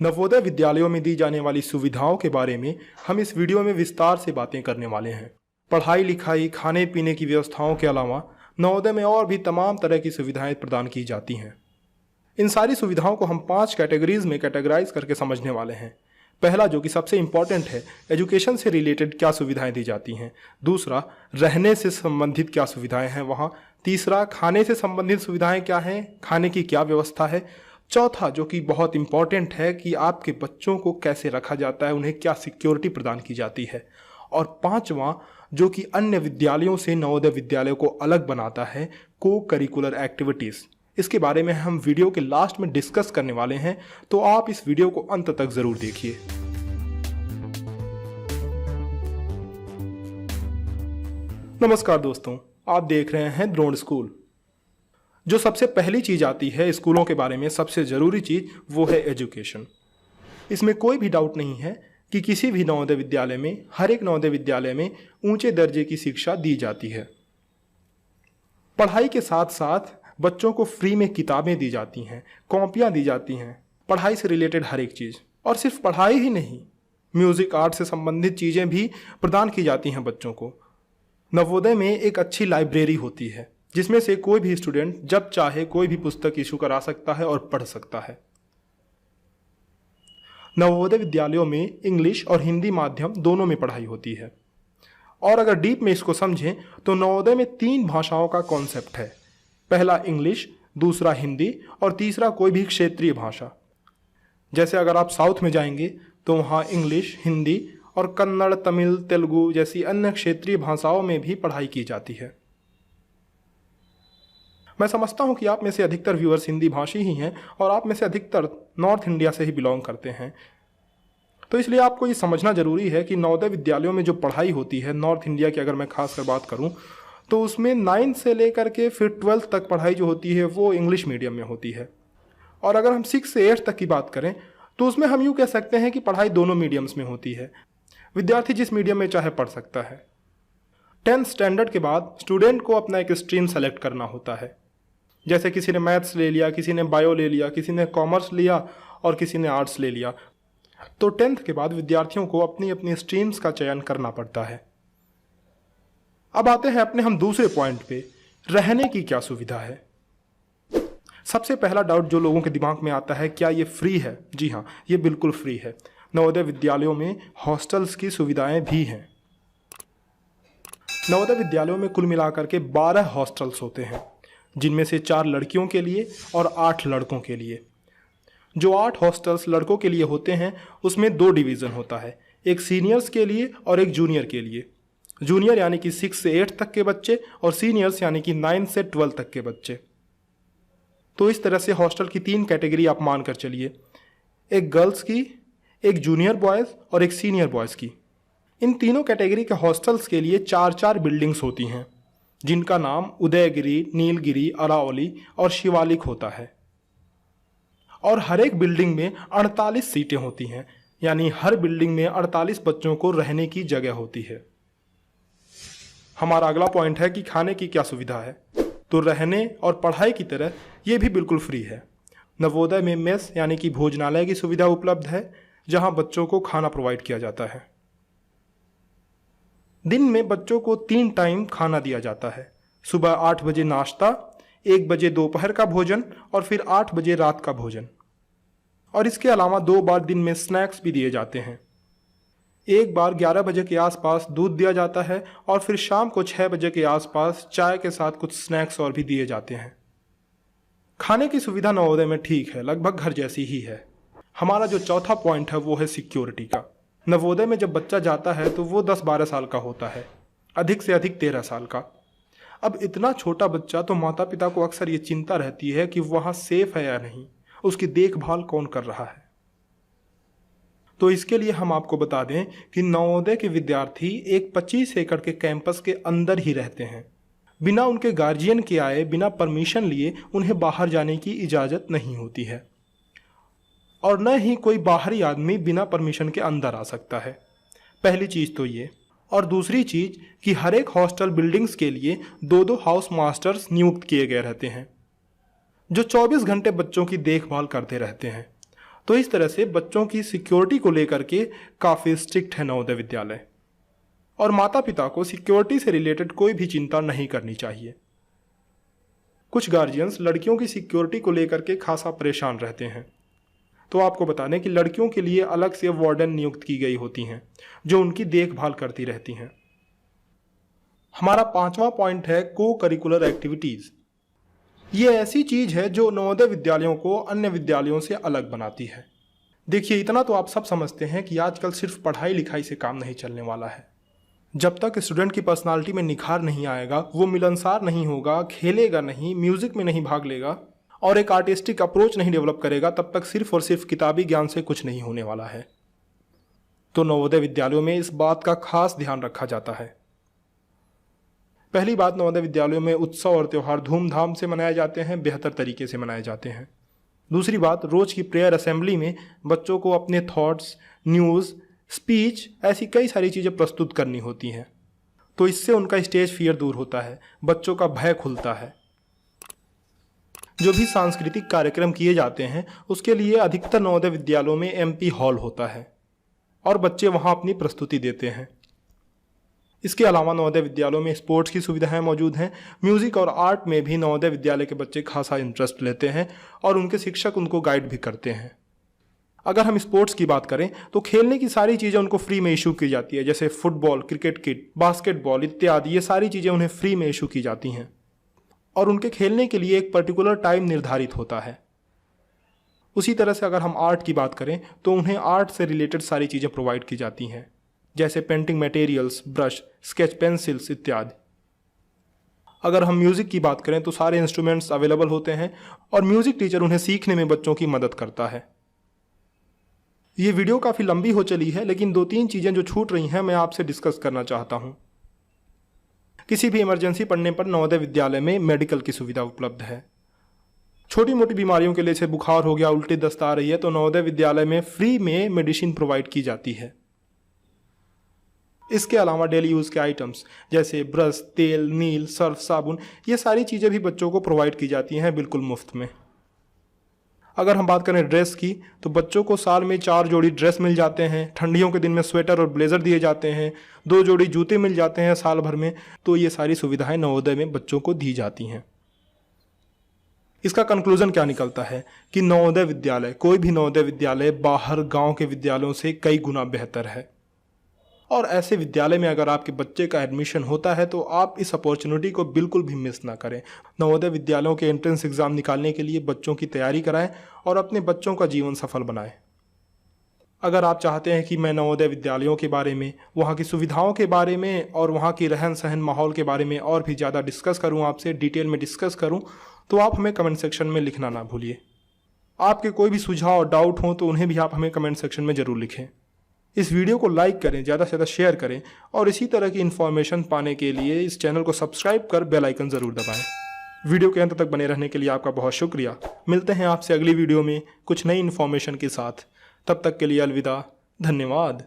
नवोदय विद्यालयों में दी जाने वाली सुविधाओं के बारे में हम इस वीडियो में विस्तार से बातें करने वाले हैं। पढ़ाई लिखाई, खाने पीने की व्यवस्थाओं के अलावा नवोदय में और भी तमाम तरह की सुविधाएं प्रदान की जाती हैं। इन सारी सुविधाओं को हम 5 कैटेगरीज में कैटेगराइज करके समझने वाले हैं। पहला, जो कि सबसे इम्पॉर्टेंट है, एजुकेशन से रिलेटेड क्या सुविधाएं दी जाती हैं। दूसरा, रहने से संबंधित क्या सुविधाएं हैं वहाँ। तीसरा, खाने से संबंधित सुविधाएं क्या हैं, खाने की क्या व्यवस्था है। चौथा, जो कि बहुत इम्पॉर्टेंट है, कि आपके बच्चों को कैसे रखा जाता है, उन्हें क्या सिक्योरिटी प्रदान की जाती है। और पांचवा, जो कि अन्य विद्यालयों से नवोदय विद्यालयों को अलग बनाता है, को करिकुलर एक्टिविटीज़। इसके बारे में हम वीडियो के लास्ट में डिस्कस करने वाले हैं, तो आप इस वीडियो को अंत तक ज़रूर देखिए। नमस्कार दोस्तों, आप देख रहे हैं द्रोण स्कूल। जो सबसे पहली चीज़ आती है स्कूलों के बारे में, सबसे ज़रूरी चीज़, वो है एजुकेशन। इसमें कोई भी डाउट नहीं है कि किसी भी नवोदय विद्यालय में, हर एक नवोदय विद्यालय में ऊंचे दर्जे की शिक्षा दी जाती है। पढ़ाई के साथ साथ बच्चों को फ्री में किताबें दी जाती हैं, कॉपियाँ दी जाती हैं, पढ़ाई से रिलेटेड हर एक चीज़। और सिर्फ पढ़ाई ही नहीं, म्यूज़िक, आर्ट से संबंधित चीज़ें भी प्रदान की जाती हैं बच्चों को। नवोदय में एक अच्छी लाइब्रेरी होती है, जिसमें से कोई भी स्टूडेंट जब चाहे कोई भी पुस्तक इशू करा सकता है और पढ़ सकता है। नवोदय विद्यालयों में इंग्लिश और हिंदी माध्यम दोनों में पढ़ाई होती है। और अगर डीप में इसको समझें तो नवोदय में 3 भाषाओं का कॉन्सेप्ट है। पहला इंग्लिश, दूसरा हिंदी और तीसरा कोई भी क्षेत्रीय भाषा। जैसे अगर आप साउथ में जाएंगे तो वहाँ इंग्लिश, हिंदी और कन्नड़, तमिल, तेलुगु जैसी अन्य क्षेत्रीय भाषाओं में भी पढ़ाई की जाती है। मैं समझता हूं कि आप में से अधिकतर व्यूअर्स हिंदी भाषी ही हैं और आप में से अधिकतर नॉर्थ इंडिया से ही बिलोंग करते हैं। तो इसलिए आपको ये समझना ज़रूरी है कि नवोदय विद्यालयों में जो पढ़ाई होती है, नॉर्थ इंडिया की अगर मैं खासकर बात करूं, तो उसमें 9 से लेकर के फिर 12th तक पढ़ाई जो होती है वो इंग्लिश मीडियम में होती है। और अगर हम 6 से 8 तक की बात करें तो उसमें हम यूँ कह सकते हैं कि पढ़ाई दोनों मीडियम्स में होती है। विद्यार्थी जिस मीडियम में चाहे पढ़ सकता है। 10th स्टैंडर्ड के बाद स्टूडेंट को अपना एक स्ट्रीम सेलेक्ट करना होता है। जैसे किसी ने मैथ्स ले लिया, किसी ने बायो ले लिया, किसी ने कॉमर्स लिया और किसी ने आर्ट्स ले लिया। तो 10th के बाद विद्यार्थियों को अपनी अपनी स्ट्रीम्स का चयन करना पड़ता है। अब आते हैं अपने हम दूसरे पॉइंट पे, रहने की क्या सुविधा है। सबसे पहला डाउट जो लोगों के दिमाग में आता है, क्या ये फ्री है? जी हाँ, ये बिल्कुल फ्री है। नवोदय विद्यालयों में हॉस्टल्स की सुविधाएं भी हैं। नवोदय विद्यालयों में कुल मिलाकर के 12 हॉस्टल्स होते हैं, जिनमें से 4 लड़कियों के लिए और 8 लड़कों के लिए। जो 8 हॉस्टल्स लड़कों के लिए होते हैं उसमें 2 डिवीज़न होता है, एक सीनियर्स के लिए और एक जूनियर के लिए। जूनियर यानी कि 6 से 8 तक के बच्चे और सीनियर्स यानी कि 9 से 12 तक के बच्चे। तो इस तरह से हॉस्टल की 3 कैटेगरी आप मान कर चलिए, एक गर्ल्स की, एक जूनियर बॉयज़ और एक सीनियर बॉयज़ की। इन तीनों कैटेगरी के हॉस्टल्स के लिए 4-4 बिल्डिंग्स होती हैं, जिनका नाम उदयगिरी, नीलगिरी, अरावली और शिवालिक होता है। और हर एक बिल्डिंग में 48 सीटें होती हैं, यानी हर बिल्डिंग में 48 बच्चों को रहने की जगह होती है। हमारा अगला पॉइंट है कि खाने की क्या सुविधा है। तो रहने और पढ़ाई की तरह ये भी बिल्कुल फ्री है। नवोदय में मेस यानी कि भोजनालय की सुविधा उपलब्ध है, जहां बच्चों को खाना प्रोवाइड किया जाता है। दिन में बच्चों को 3 टाइम खाना दिया जाता है। सुबह 8 बजे नाश्ता, 1 बजे दोपहर का भोजन और फिर 8 बजे रात का भोजन। और इसके अलावा 2 बार दिन में स्नैक्स भी दिए जाते हैं। एक बार 11 बजे के आसपास दूध दिया जाता है और फिर शाम को 6 बजे के आसपास चाय के साथ कुछ स्नैक्स और भी दिए जाते हैं। खाने की सुविधा नवोदय में ठीक है, लगभग घर जैसी ही है। हमारा जो चौथा पॉइंट है वो है सिक्योरिटी का। नवोदय में जब बच्चा जाता है तो वो 10-12 साल का होता है, अधिक से अधिक 13 साल का। अब इतना छोटा बच्चा, तो माता पिता को अक्सर ये चिंता रहती है कि वहाँ सेफ है या नहीं, उसकी देखभाल कौन कर रहा है। तो इसके लिए हम आपको बता दें कि नवोदय के विद्यार्थी एक 25 एकड़ के कैंपस के अंदर ही रहते हैं। बिना उनके गार्जियन के आए, बिना परमिशन लिए उन्हें बाहर जाने की इजाज़त नहीं होती है। और न ही कोई बाहरी आदमी बिना परमिशन के अंदर आ सकता है। पहली चीज़ तो ये। और दूसरी चीज़ कि हर एक हॉस्टल बिल्डिंग्स के लिए 2-2 हाउस मास्टर्स नियुक्त किए गए रहते हैं, जो 24 घंटे बच्चों की देखभाल करते रहते हैं। तो इस तरह से बच्चों की सिक्योरिटी को लेकर के काफ़ी स्ट्रिक्ट है नवोदय विद्यालय, और माता पिता को सिक्योरिटी से रिलेटेड कोई भी चिंता नहीं करनी चाहिए। कुछ गार्जियंस लड़कियों की सिक्योरिटी को लेकर के खासा परेशान रहते हैं, तो आपको बता दें कि लड़कियों के लिए अलग से वार्डन नियुक्त की गई होती हैं जो उनकी देखभाल करती रहती हैं। हमारा 5वां पॉइंट है को करिकुलर एक्टिविटीज़। ये ऐसी चीज़ है जो नवोदय विद्यालयों को अन्य विद्यालयों से अलग बनाती है। देखिए, इतना तो आप सब समझते हैं कि आजकल सिर्फ पढ़ाई लिखाई से काम नहीं चलने वाला है। जब तक स्टूडेंट की पर्सनालिटी में निखार नहीं आएगा, वो मिलनसार नहीं होगा, खेलेगा नहीं, म्यूज़िक में नहीं भाग लेगा और एक आर्टिस्टिक अप्रोच नहीं डेवलप करेगा, तब तक सिर्फ और सिर्फ किताबी ज्ञान से कुछ नहीं होने वाला है। तो नवोदय विद्यालयों में इस बात का खास ध्यान रखा जाता है। पहली बात, नवोदय विद्यालयों में उत्सव और त्यौहार धूमधाम से मनाए जाते हैं, बेहतर तरीके से मनाए जाते हैं। दूसरी बात, रोज़ की प्रेयर असेंबली में बच्चों को अपने थॉट्स, न्यूज़, स्पीच, ऐसी कई सारी चीज़ें प्रस्तुत करनी होती हैं, तो इससे उनका स्टेज फियर दूर होता है, बच्चों का भय खुलता है। जो भी सांस्कृतिक कार्यक्रम किए जाते हैं उसके लिए अधिकतर नवोदय विद्यालयों में MP हॉल होता है और बच्चे वहां अपनी प्रस्तुति देते हैं। इसके अलावा नवोदय विद्यालयों में स्पोर्ट्स की सुविधाएं मौजूद हैं। म्यूज़िक और आर्ट में भी नवोदय विद्यालय के बच्चे खासा इंटरेस्ट लेते हैं और उनके शिक्षक उनको गाइड भी करते हैं। अगर हम स्पोर्ट्स की बात करें तो खेलने की सारी चीज़ें उनको फ्री में इशू की जाती है, जैसे फुटबॉल, क्रिकेट किट, बास्केटबॉल इत्यादि। ये सारी चीज़ें उन्हें फ्री में इशू की जाती हैं और उनके खेलने के लिए एक पर्टिकुलर टाइम निर्धारित होता है। उसी तरह से अगर हम आर्ट की बात करें तो उन्हें आर्ट से रिलेटेड सारी चीज़ें प्रोवाइड की जाती हैं, जैसे painting materials, brush, sketch pencils इत्यादि। अगर हम म्यूज़िक की बात करें तो सारे इंस्ट्रूमेंट्स अवेलेबल होते हैं और म्यूज़िक टीचर उन्हें सीखने में बच्चों की मदद करता है। ये वीडियो काफ़ी लंबी हो चली है, लेकिन 2-3 चीज़ें जो छूट रही हैं मैं आपसे डिस्कस करना चाहता हूँ। किसी भी इमरजेंसी पड़ने पर नवोदय विद्यालय में मेडिकल की सुविधा उपलब्ध है। छोटी मोटी बीमारियों के लिए, जैसे बुखार हो गया, उल्टी दस्त आ रही है, तो नवोदय विद्यालय में फ्री में मेडिसिन प्रोवाइड की जाती है। इसके अलावा डेली यूज़ के आइटम्स जैसे ब्रश, तेल, नील, सर्फ, साबुन, ये सारी चीज़ें भी बच्चों को प्रोवाइड की जाती हैं बिल्कुल मुफ्त में। अगर हम बात करें ड्रेस की तो बच्चों को साल में 4 जोड़ी ड्रेस मिल जाते हैं। ठंडियों के दिन में स्वेटर और ब्लेज़र दिए जाते हैं। 2 जोड़ी जूते मिल जाते हैं साल भर में। तो ये सारी सुविधाएं नवोदय में बच्चों को दी जाती हैं। इसका कंक्लूजन क्या निकलता है कि नवोदय विद्यालय, कोई भी नवोदय विद्यालय बाहर गांव के विद्यालयों से कई गुना बेहतर है। और ऐसे विद्यालय में अगर आपके बच्चे का एडमिशन होता है तो आप इस अपॉर्चुनिटी को बिल्कुल भी मिस ना करें। नवोदय विद्यालयों के एंट्रेंस एग्ज़ाम निकालने के लिए बच्चों की तैयारी कराएं और अपने बच्चों का जीवन सफल बनाएं। अगर आप चाहते हैं कि मैं नवोदय विद्यालयों के बारे में, वहाँ की सुविधाओं के बारे में और वहाँ की रहन सहन माहौल के बारे में और भी ज़्यादा डिस्कस करूँ, आपसे डिटेल में डिस्कस करूँ, तो आप हमें कमेंट सेक्शन में लिखना ना भूलिए। आपके कोई भी सुझाव और डाउट हों तो उन्हें भी आप हमें कमेंट सेक्शन में ज़रूर लिखें। इस वीडियो को लाइक करें, ज़्यादा से ज़्यादा शेयर करें और इसी तरह की इन्फॉर्मेशन पाने के लिए इस चैनल को सब्सक्राइब कर बेल आइकन ज़रूर दबाएं। वीडियो के अंत तक बने रहने के लिए आपका बहुत शुक्रिया। मिलते हैं आपसे अगली वीडियो में कुछ नई इन्फॉर्मेशन के साथ। तब तक के लिए अलविदा, धन्यवाद।